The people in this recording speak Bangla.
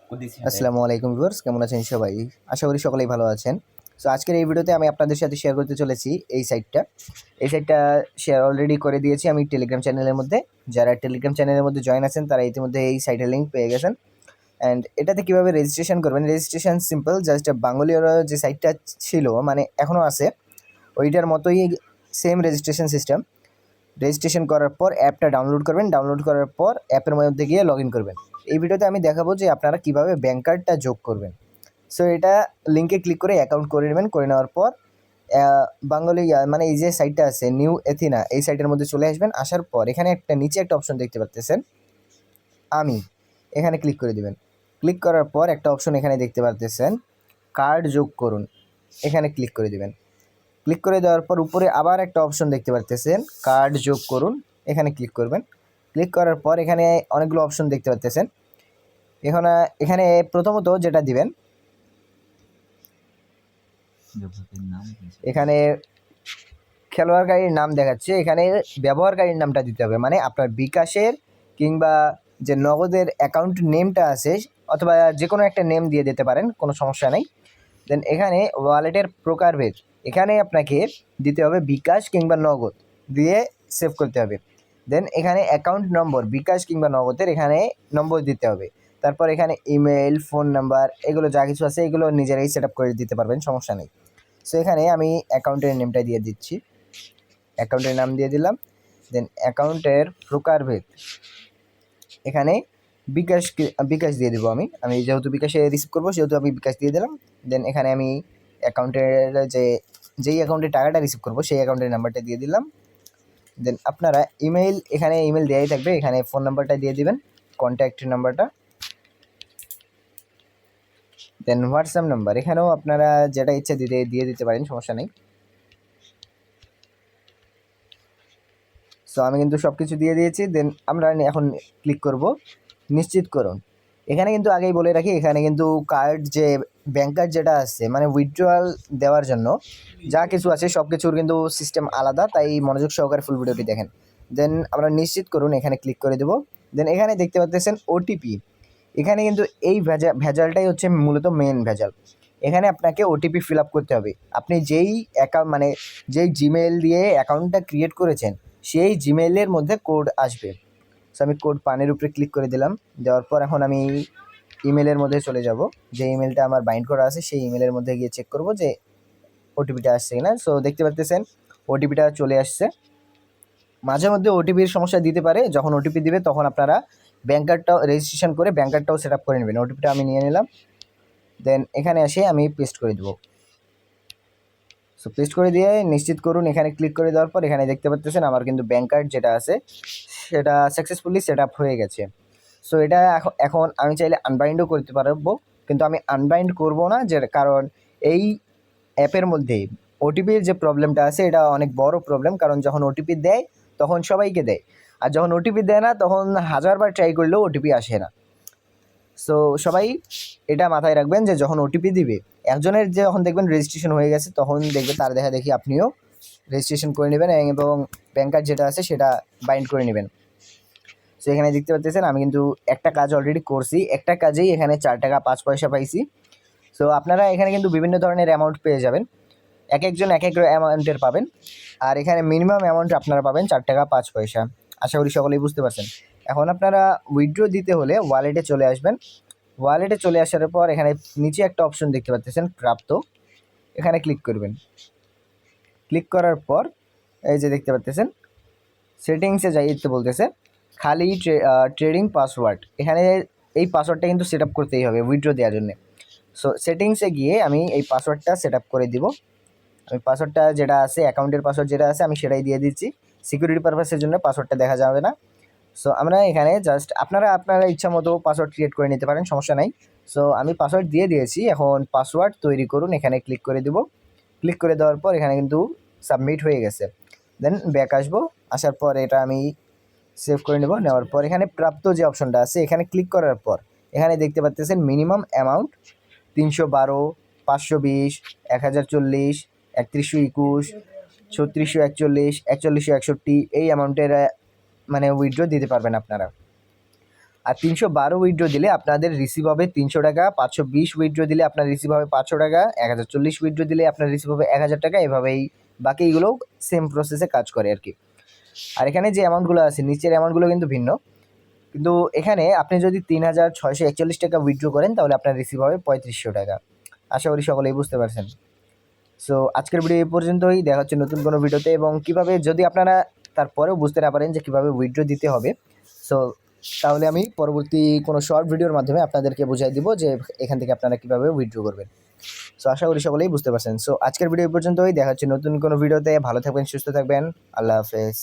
আসসালামু আলাইকুম ভিউয়ার্স, কেমন আছেন সবাই? আশা করি সকলেই ভালো আছেন। সো আজকের এই ভিডিওতে আমি আপনাদের সাথে শেয়ার করতে চলেছি এই সাইটটা। এই সাইটটা শেয়ার অলরেডি করে দিয়েছি আমি টেলিগ্রাম চ্যানেলের মধ্যে। যারা টেলিগ্রাম চ্যানেলের মধ্যে জয়েন আছেন তারা ইতিমধ্যে এই সাইটের লিঙ্ক পেয়ে গেছেন। অ্যান্ড এটাতে কীভাবে রেজিস্ট্রেশন করবেন? রেজিস্ট্রেশন সিম্পল, জাস্ট বাঙালিরা যে সাইটটা ছিল মানে এখনও আছে, ওইটার মতোই সেম রেজিস্ট্রেশন সিস্টেম। রেজিস্ট্রেশন করার পর অ্যাপটা ডাউনলোড করবেন, ডাউনলোড করার পর অ্যাপের মধ্যে গিয়ে লগ ইন করবেন। এই ভিডিওতে আমি দেখাবো যে আপনারা কীভাবে ব্যাঙ্ক কার্ডটা যোগ করবেন। সো এটা লিঙ্কে ক্লিক করে অ্যাকাউন্ট করে নেবেন। করে নেওয়ার পর বাঙালি মানে এই যে সাইটটা আছে নিউ এথিনা, এই সাইটের মধ্যে চলে আসবেন। আসার পর এখানে নিচে একটা অপশন দেখতে পাচ্ছেন আমি, এখানে ক্লিক করে দেবেন। ক্লিক করার পর একটা অপশন এখানে দেখতে পাচ্ছেন কার্ড যোগ করুন, এখানে ক্লিক করে দেবেন। ক্লিক করে দেওয়ার পর উপরে আবার একটা অপশন দেখতে পাচ্ছেন কার্ড যোগ করুন, এখানে ক্লিক করবেন। ক্লিক করার পর এখানে অনেকগুলো অপশন দেখতে পাচ্ছেন। এখানে প্রথমত যেটা দিবেন, এখানে খেলোয়াড়কারীর নাম দেখাচ্ছে, এখানে ব্যবহারকারীর নামটা দিতে হবে। মানে আপনার বিকাশের কিংবা যে নগদের অ্যাকাউন্ট নেমটা আছে, অথবা যে কোনো একটা নেম দিয়ে দিতে পারেন, কোনো সমস্যা নেই। দেন এখানে ওয়ালেটের প্রকারভেদ, এখানে আপনাকে দিতে হবে বিকাশ কিংবা নগদ দিয়ে সেভ করতে হবে। দেন এখানে অ্যাকাউন্ট নম্বর বিকাশ কিংবা নগদের এখানে নম্বর দিতে হবে। তারপর এখানে ইমেল, ফোন নাম্বার, এগুলো যা কিছু আছে এগুলো নিজেরাই সেট আপ করে দিতে পারবেন, সমস্যা নেই। সো এখানে আমি অ্যাকাউন্টের নেমটা দিয়ে দিচ্ছি, অ্যাকাউন্টের নাম দিয়ে দিলাম। দেন অ্যাকাউন্টের প্রকারভেদ এখানে বিকাশ দিয়ে দেবো। আমি যেহেতু বিকাশে রিসিভ করবো সেহেতু আমি বিকাশ দিয়ে দিলাম। দেন এখানে আমি অ্যাকাউন্টের যেই অ্যাকাউন্টে টাকাটা রিসিভ করবো সেই অ্যাকাউন্টের নাম্বারটা দিয়ে দিলাম। দেন আপনারা ইমেল, এখানে ইমেল দেওয়াই থাকবে, এখানে ফোন নাম্বারটা দিয়ে দিবেন, কন্ট্যাক্ট নাম্বারটা। দেন হোয়াটসঅ্যাপ নাম্বার, এখানেও আপনারা যেটা ইচ্ছা দিয়ে দিতে পারেন, সমস্যা নেই। সো আমি কিন্তু সব কিছু দিয়ে দিয়েছি। দেন আমরা এখন ক্লিক করব নিশ্চিত করুন। এখানে কিন্তু আগেই বলে রাখি, এখানে কিন্তু কার্ড যে ব্যাঙ্ক কার্ড যেটা আছে মানে উইথড্রয়াল দেওয়ার জন্য যা কিছু আছে সব কিছুর কিন্তু সিস্টেম আলাদা, তাই মনোযোগ সহকারে ফুল ভিডিওটি দেখেন। দেন আমরা নিশ্চিত করুন, এখানে ক্লিক করে দেবো। দেন এখানে দেখতে পাচ্ছেন ওটিপি, এখানে কিন্তু এই ভেজালটাই হচ্ছে মূলত মেন ভেজাল। এখানে আপনাকে ওটিপি ফিল আপ করতে হবে। আপনি যেই অ্যাকাউন্ট মানে যেই জিমেইল দিয়ে অ্যাকাউন্টটা ক্রিয়েট করেছেন সেই জিমেইলের মধ্যে কোড আসবে। সো আমি কোড পানের উপরে ক্লিক করে দিলাম। দেওয়ার পর এখন আমি ইমেলের মধ্যে চলে যাব, যে ইমেলটা আমার বাইন্ড করা আছে সেই ইমেলের মধ্যে গিয়ে চেক করব যে ওটিপিটা আসছে কিনা। সো দেখতে পাচ্ছেন ওটিপিটা চলে আসছে। মাঝে মধ্যে ওটিপির সমস্যা দিতে পারে, যখন ওটিপি দিবে তখন আপনারা ব্যাঙ্ক কার্ডটাও রেজিস্ট্রেশন করে ব্যাঙ্ক কার্ডটাও সেট আপ করে নেবেন। ওটিপিটা আমি নিয়ে নিলাম। দেন এখানে এসে আমি পেস্ট করে দেবো। সো পেস্ট করে দিয়ে নিশ্চিত করুন, এখানে ক্লিক করে দেওয়ার পর এখানে দেখতে পাচ্ছেন আমার কিন্তু ব্যাঙ্ক কার্ড যেটা আছে সেটা সাকসেসফুলি সেট আপ হয়ে গেছে। সো এটা এখন আমি চাইলে আনবাইন্ডও করতে পারবো, কিন্তু আমি আনবাইন্ড করব না, যে কারণ এই অ্যাপের মধ্যে ওটিপির যে প্রবলেমটা আছে এটা অনেক বড় প্রবলেম। কারণ যখন ওটিপি দেয় তখন সবাইকে দেয়, আর যখন ওটিপি দেয় না তখন হাজারবার ট্রাই করলেও ওটিপি আসে না। সো সবাই এটা মাথায় রাখবেন যে যখন ওটিপি দিবে, একজনের যখন দেখবেন রেজিস্ট্রেশন হয়ে গেছে তখন দেখবেন তার দেখা দেখি আপনিও রেজিস্ট্রেশন করে নেবেন এবং ব্যাঙ্ক কার্ড যেটা আছে সেটা বাইন্ড করে নেবেন। সো এখানে দেখতে পাচ্ছেন আমি কিন্তু একটা কাজ অলরেডি করছি, একটা কাজেই এখানে 4 টাকা 5 পয়সা পাইছি। সো আপনারা এখানে কিন্তু বিভিন্ন ধরনের অ্যামাউন্ট পেয়ে যাবেন, এক একজন এক এক অ্যামাউন্টের পাবেন। আর এখানে মিনিমাম অ্যামাউন্ট আপনারা পাবেন 4 টাকা 5 পয়সা। আশা করি সকলেই বুঝতে পারছেন। এখন আপনারা উইথড্র দিতে হলে ওয়ালেটে চলে আসবেন। ওয়ালেটে চলে আসার পর এখানে নিচে একটা অপশন দেখতে পাচ্ছেন প্রাপ্ত, এখানে ক্লিক করবেন। ক্লিক করার পর এই যে দেখতে পাচ্ছেন সেটিংসে যাইতে বলতেছে খালি ট্রেডিং পাসওয়ার্ড, এখানে এই পাসওয়ার্ডটা কিন্তু সেট আপ করতেই হবে উইথড্র দেওয়ার জন্য। সো সেটিংসে গিয়ে আমি এই পাসওয়ার্ডটা সেট আপ করে দিব। আমি পাসওয়ার্ডটা যেটা আছে অ্যাকাউন্টের পাসওয়ার্ড যেটা আছে আমি সেটাই দিয়ে দিচ্ছি, সিকিউরিটি পারপাসের জন্য পাসওয়ার্ডটা দেখা যাবে না। সো আমরা এখানে জাস্ট আপনারা ইচ্ছা মতো পাসওয়ার্ড ক্রিয়েট করে নিতে পারেন, সমস্যা নাই। সো আমি পাসওয়ার্ড দিয়ে দিয়েছি, এখন পাসওয়ার্ড তৈরি করুন, এখানে ক্লিক করে দেব। ক্লিক করে দেওয়ার পর এখানে কিন্তু সাবমিট হয়ে গেছে। দেন ব্যাক আসবো, আসার পর এটা আমি সেভ করে নেব। নেওয়ার পর এখানে প্রাপ্ত যে অপশনটা আছে এখানে ক্লিক করার পর এখানে দেখতে পাচ্ছেন মিনিমাম অ্যামাউন্ট 312, 520, 1040, 3121, 3641, 4161 এই অ্যামাউন্টের মানে উইথড্র দিতে পারবেন আপনারা। আর 312 উইথড্র দিলে আপনাদের রিসিভ হবে 300 টাকা, 520 উইথড্র দিলে আপনার রিসিভ হবে 500 টাকা, 1040 উইথড্র দিলে আপনার রিসিভ হবে 1000 টাকা। এভাবেই বাকিগুলোও সেম প্রসেসে কাজ করে আর কি। আর এখানে যে অ্যামাউন্টগুলো আছে নিচের অ্যামাউন্টগুলো কিন্তু ভিন্ন, কিন্তু এখানে আপনি যদি 3641 টাকা উইথড্র করেন তাহলে আপনার রিসিভ হবে 3500 টাকা। আশা করি সকলেই বুঝতে পারছেন। সো আজকের ভিডিও এই পর্যন্তই, দেখা হচ্ছে নতুন কোনো ভিডিওতে। এবং কিভাবে যদি আপনারা তারপরেও বুঝতে না পারেন যে কীভাবে উইথড্র দিতে হবে, সো তাহলে আমি পরবর্তী কোনো শর্ট ভিডিওর মাধ্যমে আপনাদেরকে বুঝাই দিব যে এখান থেকে আপনারা কীভাবে উইথড্র করবেন। সো আশা করি সকলেই বুঝতে পারছেন। সো আজকের ভিডিও এই পর্যন্তই, দেখা হচ্ছে নতুন কোনো ভিডিওতে। ভালো থাকবেন, সুস্থ থাকবেন, আল্লাহ হাফেজ।